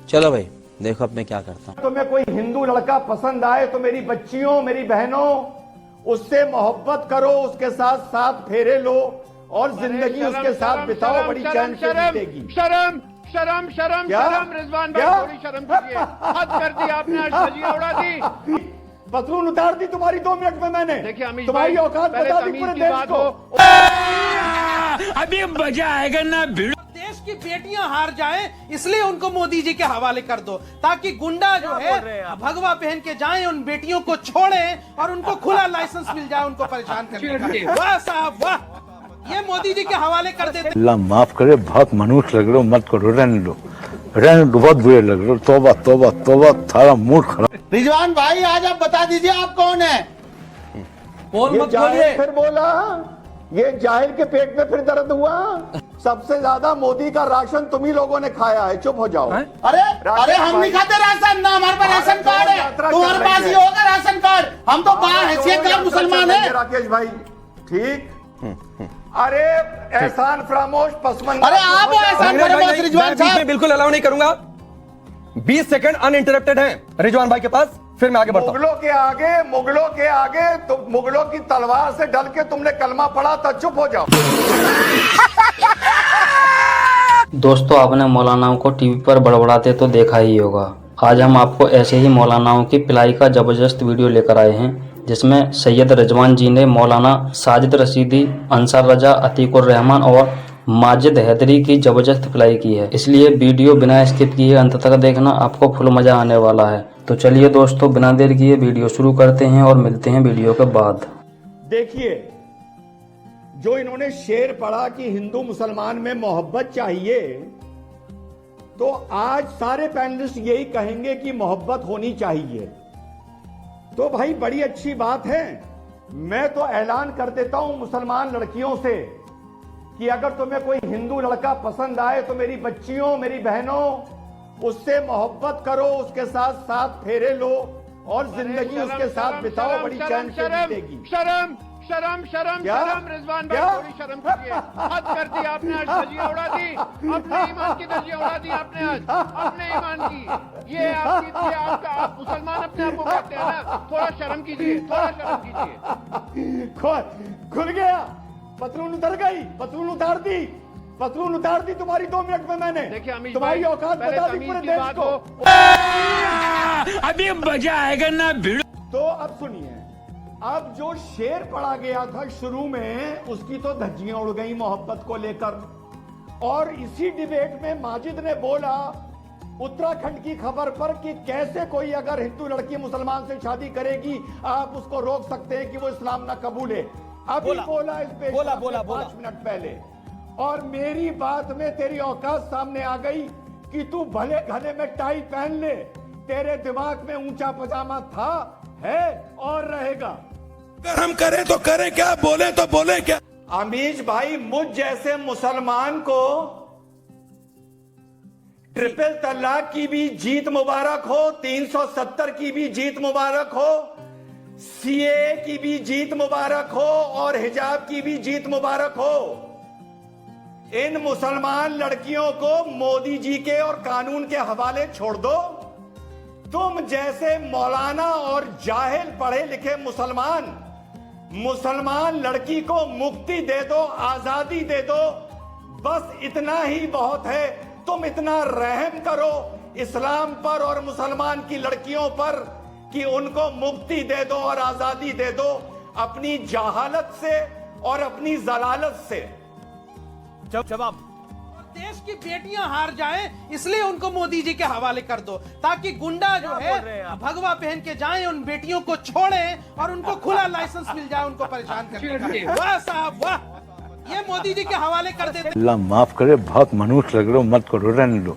चलो भाई देखो अब मैं क्या करता हूँ। तुम्हें कोई हिंदू लड़का पसंद आए तो मेरी बच्चियों, मेरी बहनों, उससे मोहब्बत करो, उसके साथ साथ फेरे लो और जिंदगी उसके साथ बिताओ, बड़ी चैन से बीतेगी। शर्म शर्म शर्म क्या? शर्म रिजवान भाई, क्या? थोड़ी शर्म कीजिए। हद कर दी आपने, आज धज्जियां उड़ा दी। पतलून उतार दी तुम्हारी 2 मिनट में मैंने। देखिए अमीश तुम्हारी भाई, औकात पहले बता दी तमीज पूरे की देश बात को। हो। अभी मजा आएगा ना भिड़। देश की बेटियां हार जाएं इसलिए उनको मोदी जी के हवाले कर दो, ताकि गुंडा जो है भगवा पहन के जाएं, उन बेटियों को छोड़ें और उनको खुला लाइसेंस मिल जाए उनको परेशान करने का। वाह साहब वाह, ये मोदी जी के हवाले कर देते। अल्लाह माफ करे, बहुत मनुष्य लग रहे हो, मत करो, रहने दो, बहुत बुरे लग रहे हो। तौबा तौबा तौबा, थारा मूड खराब। रिजवान भाई आज आप बता दीजिए आप कौन है? ये जाहिल फिर बोला, ये जाहिल के पेट में फिर दर्द हुआ। सबसे ज्यादा मोदी का राशन तुम ही लोगों ने खाया है, चुप हो जाओ। अरे हम नहीं खाते राशन ना, हमारे पास राशन कार्ड है, तुम्हारे पास ही होगा राशन कार्ड। हम तो हैसियतदार मुसलमान हैं। राकेश भाई ठीक। अरे एहसान फरामोश पसमंदा। अरे आप एहसान फरामोश रिजवान साहब। बिल्कुल अलाउ नहीं करूंगा। 20 सेकंड अनइंटरप्टेड है रिजवान भाई के पास, फिर मैं आगे बढ़ता हूं। मुगलों के आगे तो मुगलों की तलवार से डल के तुमने कलमा पढ़ा था, चुप हो जाओ। दोस्तों आपने मौलानाओं को टीवी पर बड़बड़ाते तो देखा ही होगा। आज हम आपको ऐसे ही मौलानाओं की पिलाई का जबरदस्त वीडियो लेकर आए हैं, जिसमें सैयद रिजवान जी ने मौलाना साजिद रशीदी, अंसार रजा, अतीकुर रहमान और माजिद हैदरी की जबरदस्त पिलाई की है। इसलिए वीडियो बिना स्किप किए अंत तक देखना, आपको फुल मजा आने वाला है। तो चलिए दोस्तों बिना देर किए वीडियो शुरू करते हैं और मिलते हैं वीडियो के बाद। देखिए जो इन्होंने शेर पढ़ा कि हिंदू मुसलमान में मोहब्बत चाहिए, तो आज सारे पैनलिस्ट यही कहेंगे कि मोहब्बत होनी चाहिए। तो भाई बड़ी अच्छी बात है। मैं तो ऐलान कर देता हूं मुसलमान लड़कियों से कि अगर तुम्हें कोई हिंदू लड़का पसंद आए तो मेरी बच्चियों, मेरी बहनों, उससे मोहब्बत करो, उसके साथ साथ फेरे लो और जिंदगी उसके साथ बिताओ, बड़ी चैन से बीतेगी। शर्म शर्म शर्म शर्म रिजवान भाई, थोड़ी शर्म कीजिए। हद कर दी आपने, आज धज्जियां उड़ा दी। अपने ईमान की धज्जियां उड़ा दी आपने आज, अपने ईमान की। ये आपका आप मुसलमान अपने आप को कहते हैं ना, थोड़ा शर्म कीजिए, थोड़ा शर्म कीजिए। खुल गया, पतलून उतर गई, पतलून उतार दी, पतलून उतार दी तुम्हारी 2 मिनट में मैंने। देखिए अमीश तुम्हारी भाई, औकात पहले बता दी तमीज पूरे की देश बात को। हो। अभी मजा आएगा ना भिड़। तो अब सुनिए, अब जो शेर पढ़ा गया था शुरू में, उसकी तो धज्जियां उड़ गई मोहब्बत को लेकर। और इसी डिबेट में माजिद ने बोला उत्तराखंड की खबर पर कि कैसे कोई अगर हिंदू लड़की मुसलमान से शादी करेगी आप उसको रोक सकते हैं कि वो इस्लाम ना कबूले। अभी बोला इस पे 5 मिनट पहले, और मेरी बात में तेरी औकात सामने आ गई कि तू भले घने में टाई पहन ले, तेरे दिमाग में ऊंचा पजामा था, है और रहेगा। अगर हम करें तो करें क्या, बोले तो बोले क्या। अमीश भाई, मुझ जैसे मुसलमान को ट्रिपल तलाक की भी जीत मुबारक हो, 370 की भी जीत मुबारक हो, सीए की भी जीत मुबारक हो और हिजाब की भी जीत मुबारक हो। इन मुसलमान लड़कियों को मोदी जी के और कानून के हवाले छोड़ दो। तुम जैसे मौलाना और जाहिल पढ़े लिखे मुसलमान लड़की को मुक्ति दे दो, आजादी दे दो, बस इतना ही बहुत है। तुम इतना रहम करो इस्लाम पर और मुसलमान की लड़कियों पर कि उनको मुक्ति दे दो और आजादी दे दो, अपनी जहालत से और अपनी जलालत से। जवाब, देश की बेटियां हार जाएं इसलिए उनको मोदी जी के हवाले कर दो, ताकि गुंडा जो है भगवा पहन के जाएं, उन बेटियों को छोड़ें और उनको खुला लाइसेंस मिल जाए उनको परेशान करने का। वाह साहब वाह, ये मोदी जी के हवाले कर देते। अल्लाह माफ करे, बहुत मनुष्य लग रहे हो, मत करो, रहने दो,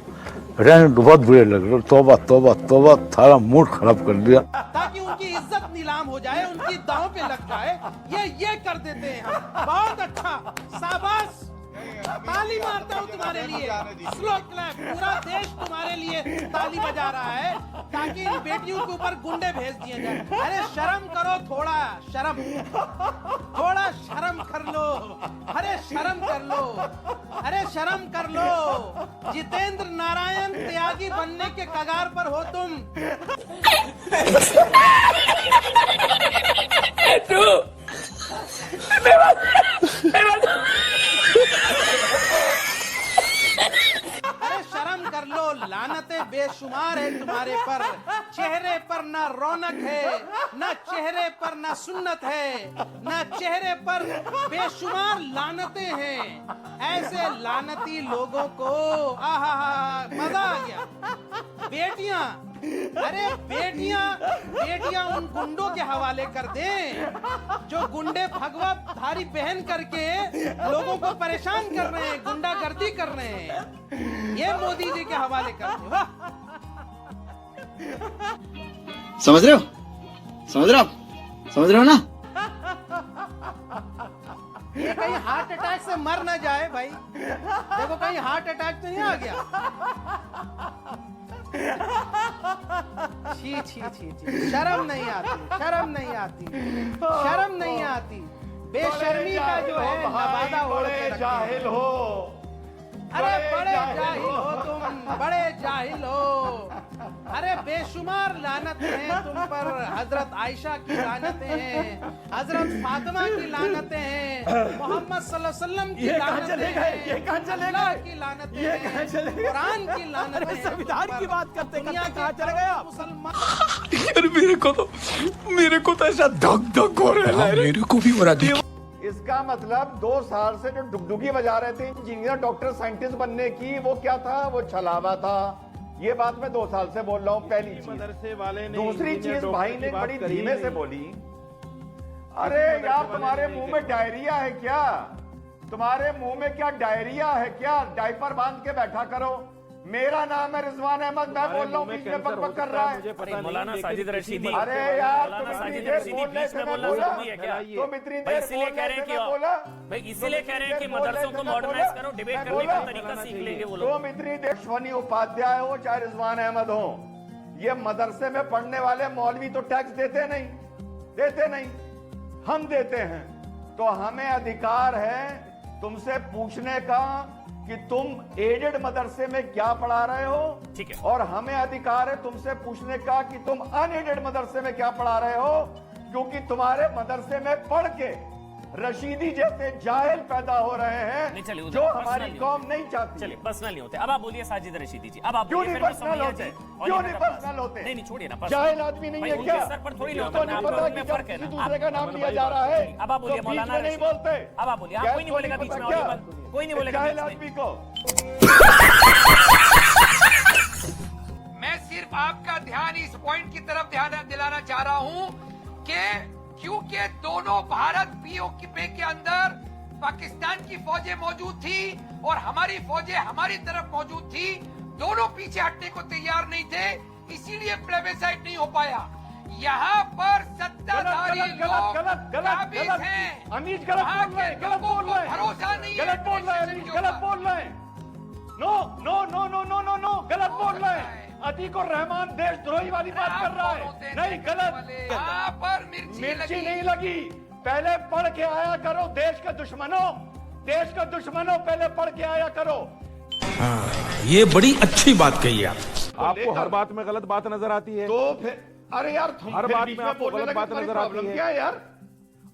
बहुत बुरे लग रहे हो। तौबा तौबा तौबा, थारा मूड खराब कर दिया। ताकि उनकी इज्जत नीलाम हो जाए, उनकी दांव पे लग जाए, ये कर देते हैं हम। बहुत अच्छा, शाबाश, ताली मारता हूँ तुम्हारे लिए, स्लो क्लैप, पूरा देश तुम्हारे लिए ताली ताली बजा रहा है ताकि इन बेटियों के ऊपर गुंडे भेज दिए जाए। अरे शर्म करो, थोड़ा शर्म कर लो। अरे शर्म कर लो, अरे शर्म कर लो। जितेंद्र नारायण त्यागी बनने के कगार पर हो तुम। अरे शर्म कर लो, लानतें बेशुमार है तुम्हारे पर। चेहरे पर ना रौनक है, ना चेहरे पर ना सुन्नत है, ना चेहरे पर बेशुमार लानतें हैं। ऐसे लानती लोगों को आहा मजा आ गया। बेटियां, अरे बेटियां उन गुंडों के हवाले कर दें जो गुंडे भगवा धारी पहन करके लोगों को परेशान कर रहे हैं, गुंडागर्दी कर रहे हैं। ये मोदी जी के हवाले कर दें। वाह, समझ रहे हो ना? ये कहीं हार्ट अटैक से मर ना जाए भाई। देखो कहीं हार्ट अटैक तो नहीं आ गया। छी, शर्म नहीं आती। बेशर्मी का जो है नवादा ओढ़ के रखे। जाहिल हो, अरे बड़े जाहिल हो तुम, बड़े जाहिल हो। अरे बेशुमार लानत है तुम पर। हजरत आयशा की लानतें हैं, हजरत फातिमा की लानतें हैं, मोहम्मद सल्लल्लाहु अलैहि वसल्लम की लानतें हैं, ये कहाँ चलेगा? अल्लाह की लानतें हैं, कुरान की लानतें हैं। संविधान की बात करते कहाँ चले गए आप? मुसलमान मेरे को तो ऐसा धक धक हो रहा है। मेरे को भी हो रहा है। इसका मतलब 2 साल से जो डुगडुगी बजा रहे थे इंजीनियर, डॉक्टर, साइंटिस्ट बनने की, वो क्या था? वो छलावा था। ये बात मैं 2 साल से बोल रहा हूँ। पहली मदरसे वाले ने, दूसरी चीज भाई ने बड़ी धीमे से बोली, अरे यार तुम्हारे मुंह में डायरिया है क्या? तुम्हारे मुंह में क्या डायरिया है क्या? डायपर बांध के बैठा करो। मेरा नाम है रिजवान अहमद, मैं बोल रहा हूँ, बीच में बकबक कर रहा है। मौलाना साजिद रशीदी, अरे यार तुम मौलाना इतनी साजिद देर रशीदी बोलने बीच से में मैं बोलना बोला, जरूरी है क्या? तुम इतनी भाई देर इसीलिए कह रहे हैं कि बोला, भाई इसीलिए कह रहे हैं कि मदरसों को मॉडर्नाइज करो, डिबेट करने का तरीका सीख लेंगे वो लोग। तुम इतनी देर अश्वनी उपाध्याय हो चाहे रिजवान अहमद हो, ये मदरसे में पढ़ने वाले मौलवी तो टैक्स देते नहीं, हम देते हैं। तो हमें अधिकार है तुमसे पूछने का कि तुम एडेड मदरसे में क्या पढ़ा रहे हो, ठीक है, और हमें अधिकार है तुमसे पूछने का कि तुम अनएडेड मदरसे में क्या पढ़ा रहे हो, क्योंकि तुम्हारे मदरसे में पढ़ के रशीदी जैसे जाहिल पैदा हो रहे हैं जो हमारी कौम नहीं चाहती। चलिए पर्सनल नहीं होते। अब आप बोलिए साजिद रशीदी जी, अब आप क्यों नहीं पर्सनल होते? क्यों नहीं पर्सनल होते? नहीं छोड़िए ना, जाहिल आदमी नहीं है क्या? सर पर थोड़ी उसको नहीं पता कि जब किसी दूसरे का नाम लिया जा रहा है अब आप बोलिए, तो बीच में नहीं बोलते। अब आप बोलिए, कोई नहीं बोलेगा बीच में, कोई नहीं बोलेगा जाहिल आदमी को। मैं सिर्फ आपका ध्यान इस पॉइंट की तरफ ध्यान दिलाना चाह रहा हूं कि क्योंकि दोनों भारत पीओके के अंदर पाकिस्तान की फौजें मौजूद थी और हमारी फौजें हमारी तरफ मौजूद थी, दोनों पीछे हटने को तैयार नहीं थे, इसीलिए प्लेबेसाइट नहीं हो पाया। यहाँ पर सत्ताधारी लोग काबिज हैं, अमीज गलत बोल रहे हैं, भरोसा नहीं है, गलत बोल रहे हैं, नो गलत बोल रहे हैं। अतीक और रहमान देशद्रोही वाली बात कर रहा है, नहीं गलत। यहाँ पर मिर्ची नहीं लगी। पहले पढ़ के आया करो, देश के दुश्मनों पहले पढ़ के आया करो। ये बड़ी अच्छी बात कही आप। आपको हर बात में गलत बात नजर आती है, तो फिर अरे यार तुम हर फिर बात बीच में आपको बोलने गलत लगे, बात तुम्हारी नजर आती प्रॉब्लम है। क्या है यार?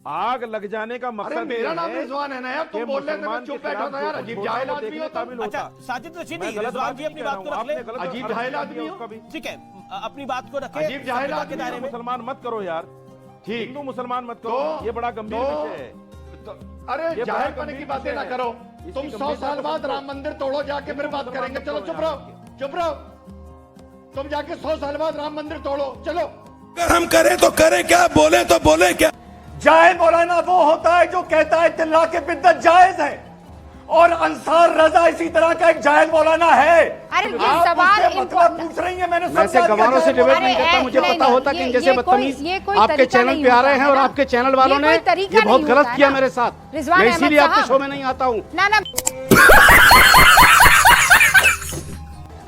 आग लग जाने का मकसद अरे मेरा नाम है रिजवान है ना यार, तुम कि बोल रहे थे मैं मुसलमान चुप के बैठा था खिलाफ यार। जो अजीब कुछ जाहिल बोलना आदमी हो देखने तुम। काबिल होता। साजिद रशीदी, मैं गलत रिजवान बात जी नहीं अपनी कह रहा बात हूं, को रख आपने ले। गलत अजीब हर जाहिल बात आदमी किया हो। उसका भी। ठीक है, अपनी बात को रखे। अजीब जाहिल सभ्यता के आदमी दायरे हो। में। मुसलमान मत करो यार, ठीक, हिंदू मुसलमान मत करो, ये बड़ा गंभीर विषय है। अरे ये जाहिल बड़ा पने की गंभीर बातें ना विषय करो। है। तुम इसकी 100 गंभीरता साल को बाद समझो। राम मंदिर तोड़ो जाके, फिर बात करेंगे। चलो चुप रहो। तुम जाके 100 साल बाद राम मंदिर तोड़ो, चलो। अगर हम करें तो करें क्या, बोले तो बोले क्या? जाहिल मौलाना वो होता है जो कहता है तिल्ला के बिद्दत जायज है, और अंसार रजा इसी तरह का एक जाहिल मौलाना है। अरे ये आप सवाल मुझसे मतलब पूछ रही है, मैंने मैं से गवारों से डिबेट नहीं करता, मुझे पता होता कि जैसे बदतमीज आपके चैनल पे आ रहे हैं और आपके चैनल वालों ने ये बहुत गलत किया मेरे साथ, मैं इसीलिए आपके शो में नहीं आता हूँ।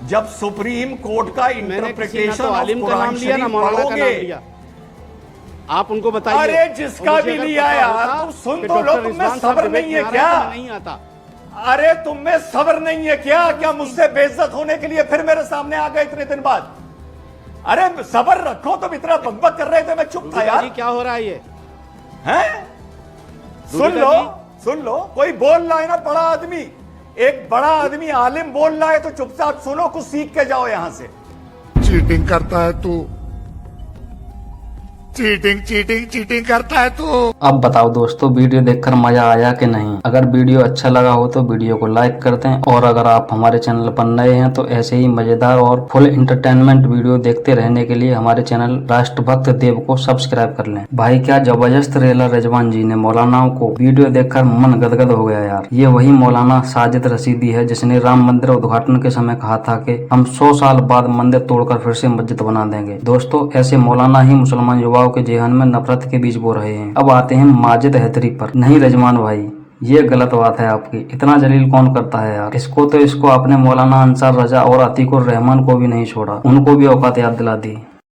जब सुप्रीम कोर्ट का मैंने किसी ना इंटरप्रिटेशन तो आलिम का नाम लिया ना मौलाना का नाम लिया। आप उनको बताइए। अरे जिसका भी लिया यार, तुम सुन तो लो, तुम में सब्र नहीं है क्या? नहीं आता। अरे तुम में सब्र नहीं है क्या? क्या मुझसे बेइज्जत होने के लिए फिर मेरे सामने आ गए इतने दिन बाद? अरे सब्र रखो, तुम इतना बकबक कर रहे थे, मैं चुप था यार। क्या हो रहा है ये? हैं? सुन लो, कोई बोल रहा है ना बड़ा आदमी, एक बड़ा आदमी आलिम बोल रहा है तो चुपचाप सुनो, कुछ सीख के जाओ यहां से। चीटिंग करता है तू, चीटिंग करता है तू। अब बताओ दोस्तों, वीडियो देखकर मजा आया कि नहीं? अगर वीडियो अच्छा लगा हो तो वीडियो को लाइक कर दें, और अगर आप हमारे चैनल पर नए हैं तो ऐसे ही मजेदार और फुल इंटरटेनमेंट वीडियो देखते रहने के लिए हमारे चैनल राष्ट्रभक्त देव को सब्सक्राइब कर लें। भाई क्या जबरदस्त रेलर रिजवान जी ने मौलानाओं को वीडियो देखकर मन गदगद हो गया यार। ये वही मौलाना साजिद रशीदी है जिसने राम मंदिर उद्घाटन के समय कहा था कि हम 100 साल बाद मंदिर तोड़कर फिर से मस्जिद बना देंगे। दोस्तों ऐसे मौलाना ही मुसलमान युवाओं के जेहन में नफरत के बीज बो रहे हैं। अब आते हैं माजिद हैदरी पर। नहीं रिजवान भाई, ये गलत बात है आपकी, इतना जलील कौन करता है यार? इसको आपने मौलाना अंसार रजा और अतीकुर रहमान को भी नहीं छोड़ा, उनको भी औकात याद दिला दी।